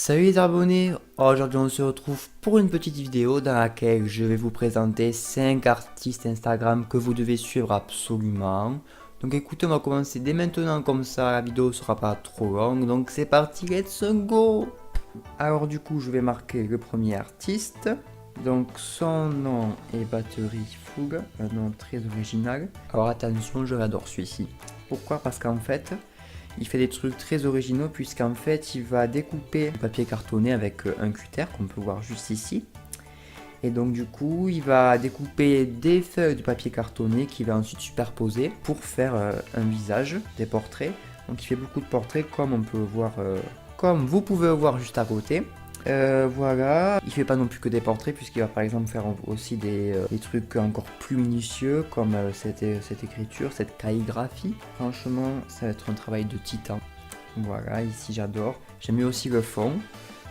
Salut les abonnés, aujourd'hui on se retrouve pour une petite vidéo dans laquelle je vais vous présenter 5 artistes Instagram que vous devez suivre absolument. Donc écoutez, on va commencer dès maintenant, comme ça la vidéo sera pas trop longue, donc c'est parti, let's go. Alors du coup je vais marquer le premier artiste, donc son nom est Battery Fugue, un nom très original. Alors attention, je l'adore celui-ci. Pourquoi? Parce qu'en fait, il fait des trucs très originaux puisqu'en fait il va découper du papier cartonné avec un cutter qu'on peut voir juste ici. Et donc du coup il va découper des feuilles de papier cartonné qu'il va ensuite superposer pour faire un visage, des portraits. Donc il fait beaucoup de portraits comme on peut voir, comme vous pouvez le voir juste à côté. Voilà, il fait pas non plus que des portraits puisqu'il va par exemple faire aussi des trucs encore plus minutieux comme cette écriture, cette calligraphie. Franchement, ça va être un travail de titan. Voilà, ici j'adore. J'aime mieux aussi le fond.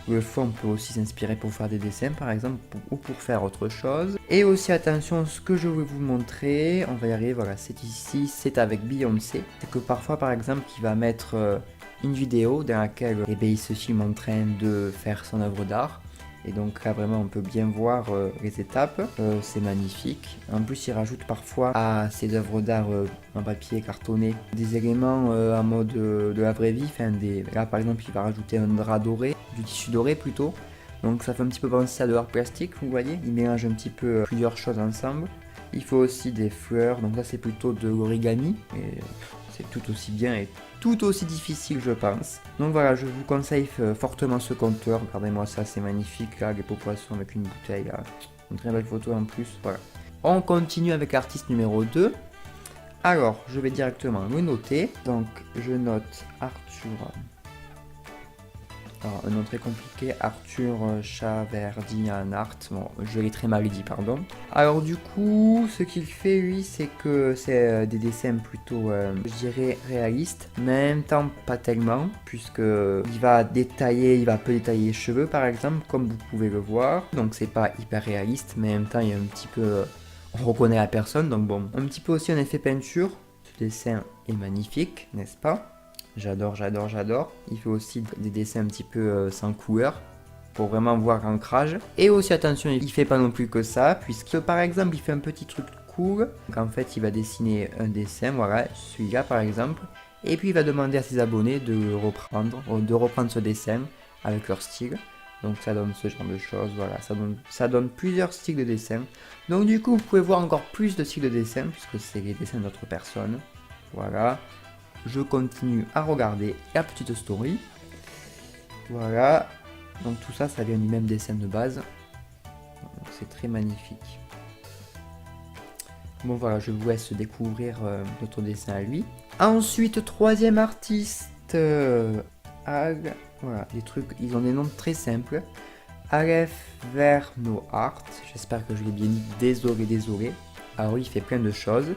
Le fond on peut aussi s'inspirer pour faire des dessins par exemple ou pour faire autre chose. Et aussi attention, ce que je vais vous montrer, on va y arriver, voilà, c'est ici, c'est avec Beyoncé. C'est que parfois par exemple il va mettre une vidéo dans laquelle il se filme en train de faire son œuvre d'art. Et donc là vraiment on peut bien voir les étapes, c'est magnifique. En plus il rajoute parfois à ses œuvres d'art en papier cartonné des éléments en mode de la vraie vie. Enfin, là par exemple il va rajouter un drap doré, du tissu doré plutôt. Donc ça fait un petit peu penser à de l'art plastique, vous voyez. Il mélange un petit peu plusieurs choses ensemble. Il faut aussi des fleurs, donc là c'est plutôt de l'origami. Et c'est tout aussi bien et tout aussi difficile je pense. Donc voilà, je vous conseille fortement ce compteur. Regardez-moi ça, c'est magnifique là, les pots poissons avec une bouteille là. Une très belle photo en plus, voilà. On continue avec l'artiste numéro 2. Alors, je vais directement le noter. Donc, je note Arthur. Alors, un nom très compliqué, Arthur Chaverdian Art. Bon, je l'ai très mal dit, pardon. Alors, du coup, ce qu'il fait, lui, c'est que c'est des dessins plutôt, je dirais, réalistes, mais en même temps pas tellement, puisque il va détailler, il va peu détailler les cheveux, par exemple, comme vous pouvez le voir. Donc, c'est pas hyper réaliste, mais en même temps, il y a un petit peu, on reconnaît la personne, donc bon. Un petit peu aussi un effet peinture. Ce dessin est magnifique, n'est-ce pas? J'adore, j'adore, j'adore. Il fait aussi des dessins un petit peu sans couleur pour vraiment voir l'ancrage. Et aussi attention, il fait pas non plus que ça, puisque par exemple il fait un petit truc cool. Donc en fait il va dessiner un dessin, voilà, celui-là par exemple. Et puis il va demander à ses abonnés de reprendre ce dessin avec leur style. Donc ça donne ce genre de choses, voilà, ça donne plusieurs styles de dessin. Donc du coup vous pouvez voir encore plus de styles de dessin, puisque c'est les dessins d'autres personnes. Voilà. Je continue à regarder la petite story. Voilà. Donc tout ça, ça vient du même dessin de base. C'est très magnifique. Bon voilà, je vous laisse découvrir notre dessin à lui. Ensuite, troisième artiste. Ag. Voilà, des trucs, ils ont des noms très simples. Aleph Verno Art. J'espère que je l'ai bien dit. Désolé, désolé. Alors il fait plein de choses.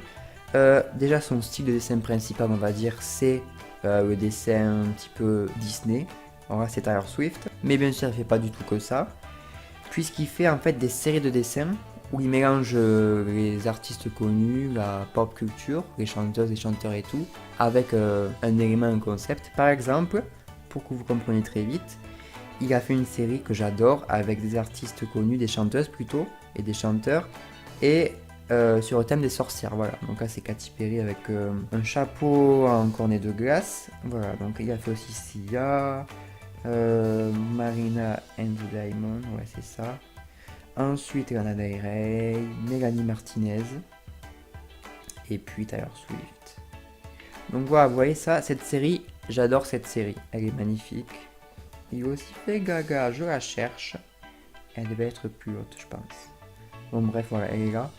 Déjà son style de dessin principal on va dire c'est le dessin un petit peu Disney. Alors là c'est Taylor Swift. Mais bien sûr il fait pas du tout que ça. Puisqu'il fait en fait des séries de dessins où il mélange les artistes connus, la pop culture, les chanteuses, les chanteurs et tout, avec un élément, un concept. Par exemple, pour que vous compreniez très vite, il a fait une série que j'adore avec des artistes connus, des chanteuses plutôt, et des chanteurs. Et sur le thème des sorcières, voilà. Donc là c'est Katy Perry avec un chapeau en cornet de glace. Voilà, donc il a fait aussi Sia, Marina and the Diamond, ouais c'est ça. Ensuite Lana Del Rey, Mélanie Martinez. Et puis Taylor Swift. Donc voilà, vous voyez ça, cette série, j'adore cette série. Elle est magnifique. Il a aussi fait Gaga, je la cherche. Elle devait être plus haute, je pense. Bon bref, voilà, elle est là.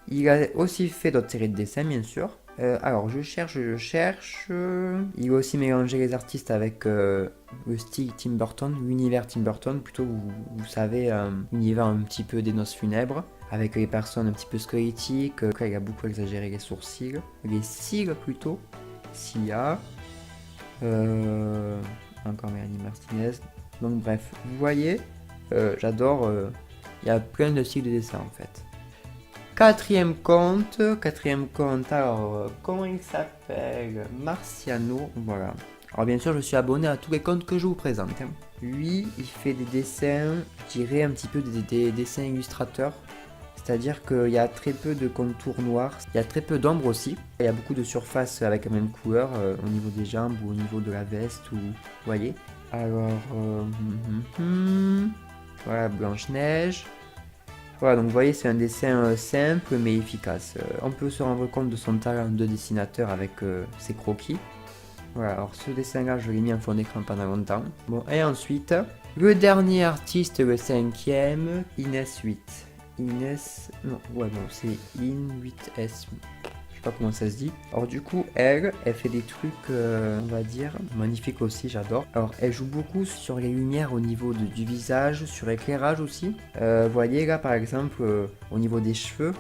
Il a aussi fait d'autres séries de dessins, bien sûr. Alors, je cherche. Il a aussi mélangé les artistes avec le style Tim Burton, l'univers Tim Burton, plutôt, vous savez, l'univers un petit peu des noces funèbres, avec les personnes un petit peu squelettiques. Là, il a beaucoup exagéré les sourcils, les cils plutôt. Sia. Encore Mélanie Martinez. Donc, bref, vous voyez, j'adore. Il y a plein de styles de dessin en fait. Quatrième compte, alors comment il s'appelle? Marciano, voilà. Alors bien sûr je suis abonné à tous les comptes que je vous présente. Lui, il fait des dessins, je dirais un petit peu des dessins illustrateurs. C'est-à-dire qu'il y a très peu de contours noirs, il y a très peu d'ombre aussi. Il y a beaucoup de surface avec la même couleur au niveau des jambes ou au niveau de la veste, ou vous voyez. Alors, voilà, Blanche-Neige. Voilà, donc vous voyez, c'est un dessin simple mais efficace. On peut se rendre compte de son talent de dessinateur avec ses croquis. Voilà, alors ce dessin-là, je l'ai mis en fond d'écran pendant longtemps. Bon, et ensuite, le dernier artiste, le cinquième, Inès 8. Inès, non, ouais, non, c'est In8S. Je sais pas comment ça se dit. Alors du coup, elle fait des trucs, on va dire, magnifiques aussi, j'adore. Alors, elle joue beaucoup sur les lumières au niveau du visage, sur l'éclairage aussi. Vous voyez là, par exemple, au niveau des cheveux,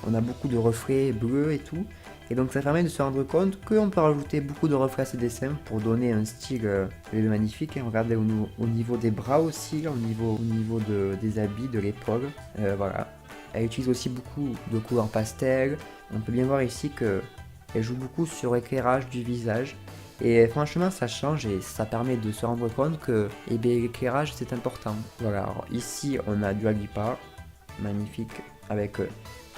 on a beaucoup de reflets bleus et tout. Et donc ça permet de se rendre compte qu'on peut rajouter beaucoup de reflets à ces dessins pour donner un style magnifique. Et regardez au niveau des bras aussi, au niveau des habits, de l'épaule. Voilà. Elle utilise aussi beaucoup de couleurs pastel. On peut bien voir ici qu'elle joue beaucoup sur l'éclairage du visage. Et franchement, ça change et ça permet de se rendre compte que l'éclairage c'est important. Voilà, alors ici on a Dua Lipa, magnifique, avec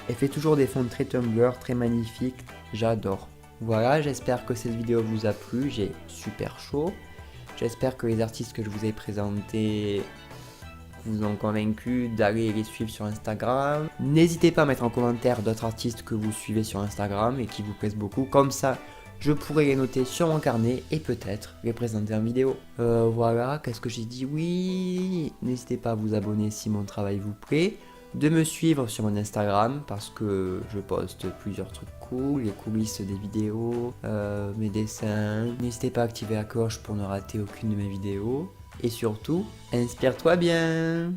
elle fait toujours des fonds très Tumblr, très magnifiques, j'adore. Voilà, j'espère que cette vidéo vous a plu, j'ai super chaud. J'espère que les artistes que je vous ai présentés vous ont convaincu d'aller les suivre sur Instagram. N'hésitez pas à mettre en commentaire d'autres artistes que vous suivez sur Instagram et qui vous plaisent beaucoup. Comme ça, je pourrai les noter sur mon carnet et peut-être les présenter en vidéo. Voilà, qu'est-ce que j'ai dit? Oui, n'hésitez pas à vous abonner si mon travail vous plaît. De me suivre sur mon Instagram parce que je poste plusieurs trucs cool, les coulisses des vidéos, mes dessins. N'hésitez pas à activer la cloche pour ne rater aucune de mes vidéos. Et surtout, inspire-toi bien!